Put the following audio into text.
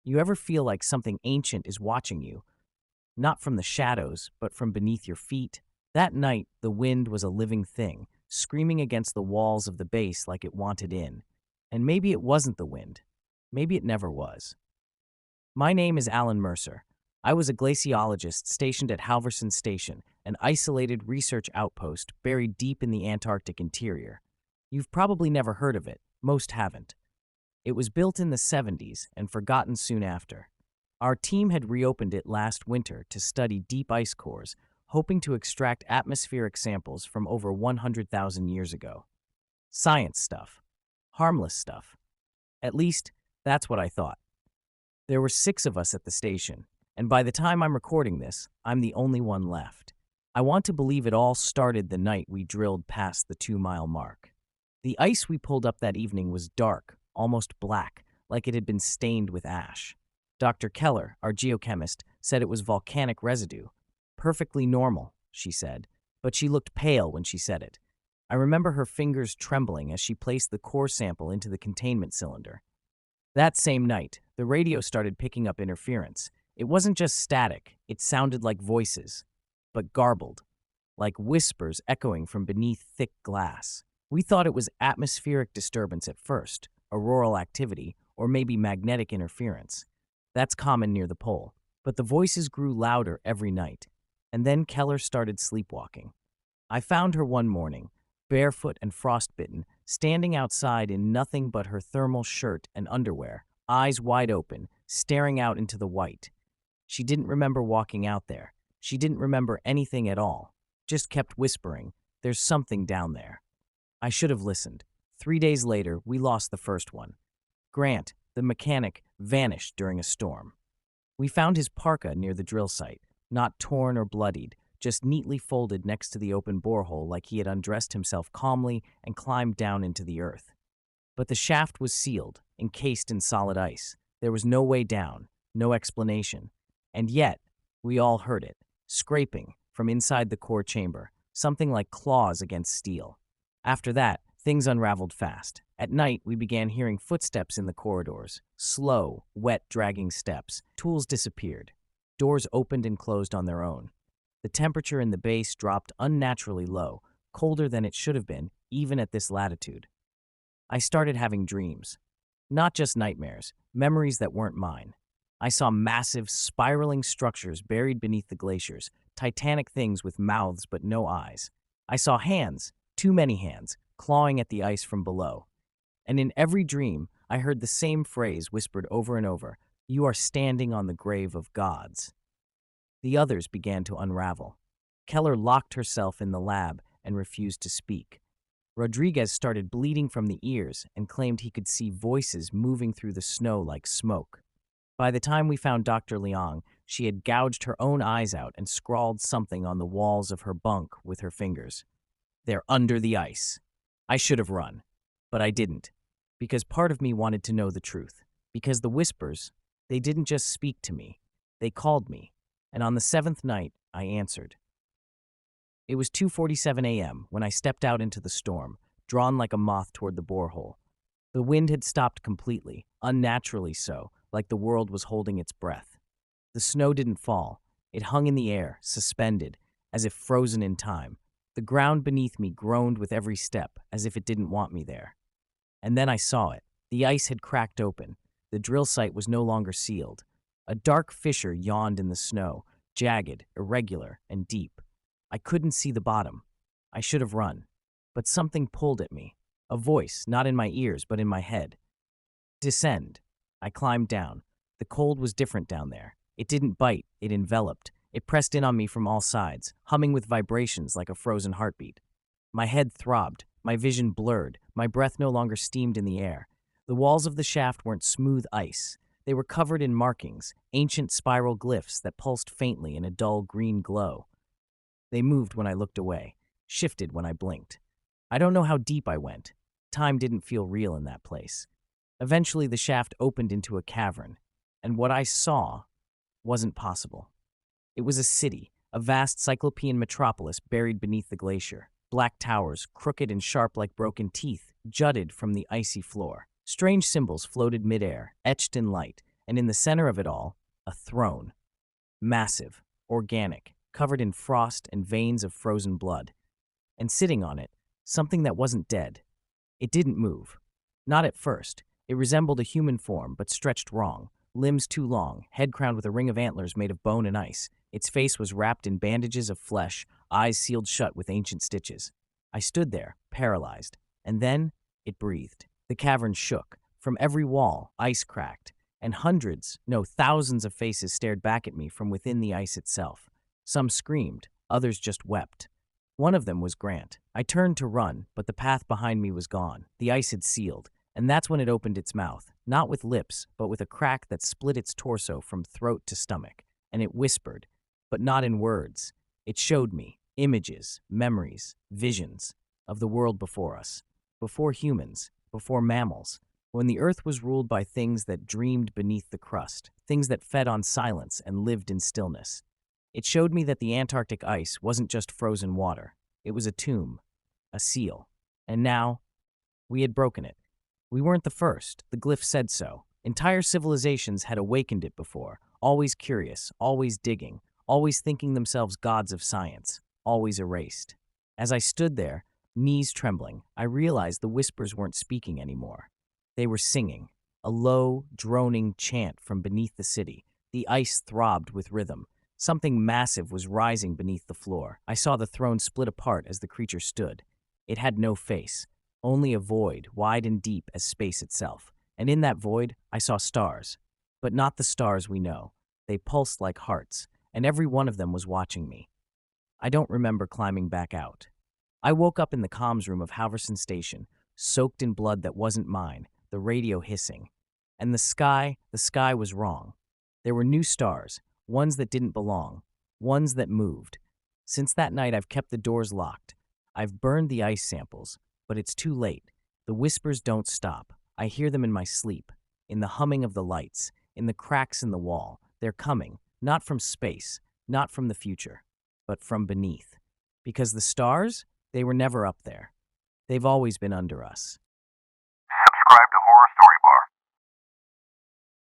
You ever feel like something ancient is watching you, not from the shadows, but from beneath your feet? That night, the wind was a living thing, screaming against the walls of the base like it wanted in. And maybe it wasn't the wind. Maybe it never was. My name is Alan Mercer. I was a glaciologist stationed at Halverson Station, an isolated research outpost buried deep in the Antarctic interior. You've probably never heard of it. Most haven't. It was built in the 70s and forgotten soon after. Our team had reopened it last winter to study deep ice cores, hoping to extract atmospheric samples from over 100,000 years ago. Science stuff. Harmless stuff. At least, that's what I thought. There were 6 of us at the station, and by the time I'm recording this, I'm the only one left. I want to believe it all started the night we drilled past the 2-mile mark. The ice we pulled up that evening was dark, almost black, like it had been stained with ash. Dr. Keller, our geochemist, said it was volcanic residue. Perfectly normal, she said, but she looked pale when she said it. I remember her fingers trembling as she placed the core sample into the containment cylinder. That same night, the radio started picking up interference. It wasn't just static, it sounded like voices, but garbled, like whispers echoing from beneath thick glass. We thought it was atmospheric disturbance at first, auroral activity, or maybe magnetic interference. That's common near the pole. But the voices grew louder every night. And then Keller started sleepwalking. I found her one morning, barefoot and frostbitten, standing outside in nothing but her thermal shirt and underwear, eyes wide open, staring out into the white. She didn't remember walking out there. She didn't remember anything at all. Just kept whispering, "There's something down there." I should have listened. 3 days later, we lost the first one. Grant, the mechanic, vanished during a storm. We found his parka near the drill site, not torn or bloodied, just neatly folded next to the open borehole like he had undressed himself calmly and climbed down into the earth. But the shaft was sealed, encased in solid ice. There was no way down, no explanation. And yet, we all heard it, scraping from inside the core chamber, something like claws against steel. After that, things unraveled fast. At night, we began hearing footsteps in the corridors, slow, wet, dragging steps. Tools disappeared. Doors opened and closed on their own. The temperature in the base dropped unnaturally low, colder than it should have been, even at this latitude. I started having dreams. Not just nightmares, memories that weren't mine. I saw massive, spiraling structures buried beneath the glaciers, titanic things with mouths but no eyes. I saw hands, too many hands, clawing at the ice from below. And in every dream, I heard the same phrase whispered over and over, "You are standing on the grave of gods." The others began to unravel. Keller locked herself in the lab and refused to speak. Rodriguez started bleeding from the ears and claimed he could see voices moving through the snow like smoke. By the time we found Dr. Liang, she had gouged her own eyes out and scrawled something on the walls of her bunk with her fingers. "They're under the ice." I should have run, but I didn't, because part of me wanted to know the truth. Because the whispers, they didn't just speak to me, they called me, and on the 7th night, I answered. It was 2:47 a.m. when I stepped out into the storm, drawn like a moth toward the borehole. The wind had stopped completely, unnaturally so, like the world was holding its breath. The snow didn't fall. It hung in the air, suspended, as if frozen in time. The ground beneath me groaned with every step, as if it didn't want me there. And then I saw it. The ice had cracked open. The drill site was no longer sealed. A dark fissure yawned in the snow, jagged, irregular, and deep. I couldn't see the bottom. I should have run. But something pulled at me. A voice, not in my ears, but in my head. "Descend." I climbed down. The cold was different down there. It didn't bite, it enveloped. It pressed in on me from all sides, humming with vibrations like a frozen heartbeat. My head throbbed, my vision blurred, my breath no longer steamed in the air. The walls of the shaft weren't smooth ice. They were covered in markings, ancient spiral glyphs that pulsed faintly in a dull green glow. They moved when I looked away, shifted when I blinked. I don't know how deep I went. Time didn't feel real in that place. Eventually, the shaft opened into a cavern, and what I saw wasn't possible. It was a city, a vast cyclopean metropolis buried beneath the glacier. Black towers, crooked and sharp like broken teeth, jutted from the icy floor. Strange symbols floated midair, etched in light, And in the center of it all, a throne. Massive, organic, covered in frost and veins of frozen blood. And sitting on it, something that wasn't dead. It didn't move. Not at first. It resembled a human form, but stretched wrong. Limbs too long, head crowned with a ring of antlers made of bone and ice. Its face was wrapped in bandages of flesh, eyes sealed shut with ancient stitches. I stood there, paralyzed, and then it breathed. The cavern shook. From every wall, ice cracked, and hundreds, no, thousands of faces stared back at me from within the ice itself. Some screamed, others just wept. One of them was Grant. I turned to run, but the path behind me was gone. The ice had sealed, and that's when it opened its mouth, not with lips, but with a crack that split its torso from throat to stomach. And it whispered, but not in words. It showed me images, memories, visions of the world before us, before humans, before mammals, when the earth was ruled by things that dreamed beneath the crust, things that fed on silence and lived in stillness. It showed me that the Antarctic ice wasn't just frozen water. It was a tomb, a seal. And now, we had broken it. We weren't the first. The glyph said so. Entire civilizations had awakened it before, always curious, always digging, always thinking themselves gods of science, always erased. As I stood there, knees trembling, I realized the whispers weren't speaking anymore. They were singing, a low, droning chant from beneath the city. The ice throbbed with rhythm. Something massive was rising beneath the floor. I saw the throne split apart as the creature stood. It had no face, only a void, wide and deep as space itself. And in that void, I saw stars. But not the stars we know. They pulsed like hearts, and every one of them was watching me. I don't remember climbing back out. I woke up in the comms room of Halverson Station, soaked in blood that wasn't mine, the radio hissing. And the sky was wrong. There were new stars, ones that didn't belong, ones that moved. Since that night, I've kept the doors locked. I've burned the ice samples, but it's too late. The whispers don't stop. I hear them in my sleep, in the humming of the lights, in the cracks in the wall. They're coming, not from space, not from the future, but from beneath. Because the stars, they were never up there. They've always been under us. Subscribe to Horror